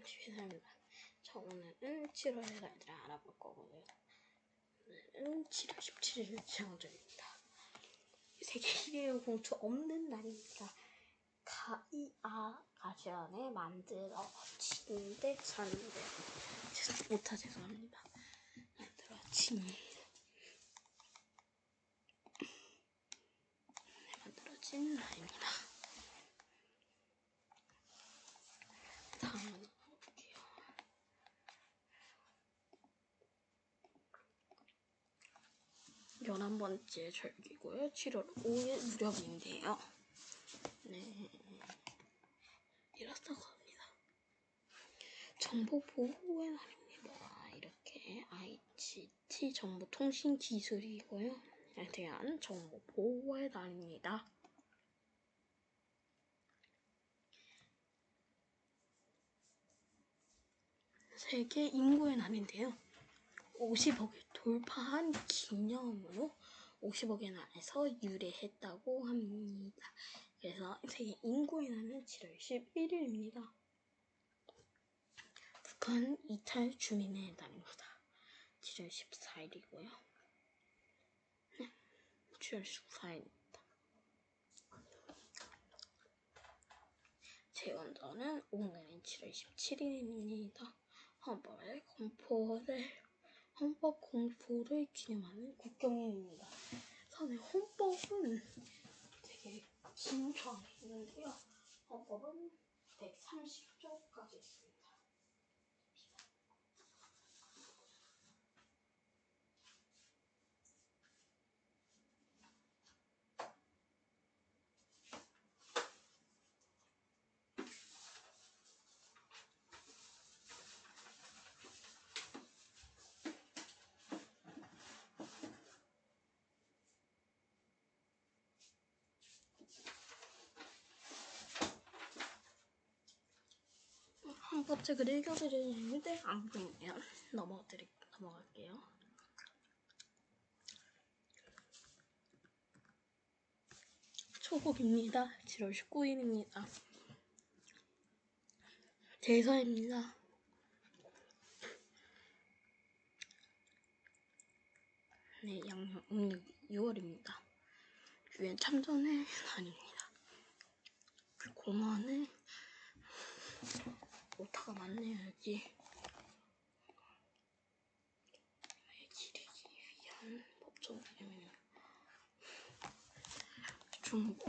죄송합니다. 자, 오늘은 7월의 날들을 알아볼 거고요. 오늘은 7월 17일 제왕절입니다. 세계 1위 공투 없는 날입니다. 가시안에 만들어진데 사는데 죄송합니다. 만들어진 날입니다. 다음은 볼게요. 11번째 절기고요. 7월 5일 무렵인데요. 네, 이렇다고 합니다. 정보 보호의 날입니다. 이렇게 ICT 정보통신기술이고요. 에 대한 정보 보호의 날입니다. 세계 인구의 날인데요. 50억을 돌파한 기념으로 50억의 날에서 유래했다고 합니다. 그래서 세계 인구의 날은 7월 11일입니다. 북한 이탈 주민의 날입니다. 7월 14일이고요. 7월 14일입니다. 제원전은 오늘은 7월 17일입니다. 헌법 공포를 기념하는 국경일입니다. 사실 헌법은 되게 긴 조항이 있는데요. 헌법은 130조까지 있습니다. 헌법책을 읽어드리는데 안 보이네요. 넘어갈게요. 초복입니다. 7월 19일입니다. 대서입니다. 네, 양력 음력 6월입니다. 유엔 참전의 날입니다. 공원에 오타가 많네요, 여기. 기리기 위한 법정입니다. 중국.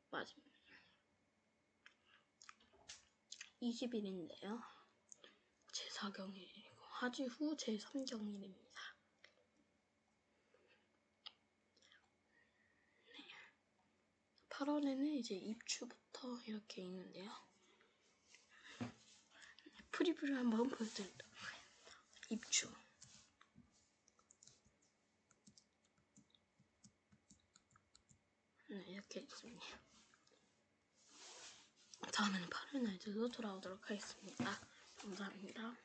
마지막 20일인데요. 제4경일이고 하지 후 제3경일입니다. 네. 8월에는 이제 입추부터 이렇게 있는데요. 프리뷰를 한번 보여드리도록 하겠습니다. 입추. 네, 이렇게 있습니다. 다음에는 8월 날들로 돌아오도록 하겠습니다. 감사합니다.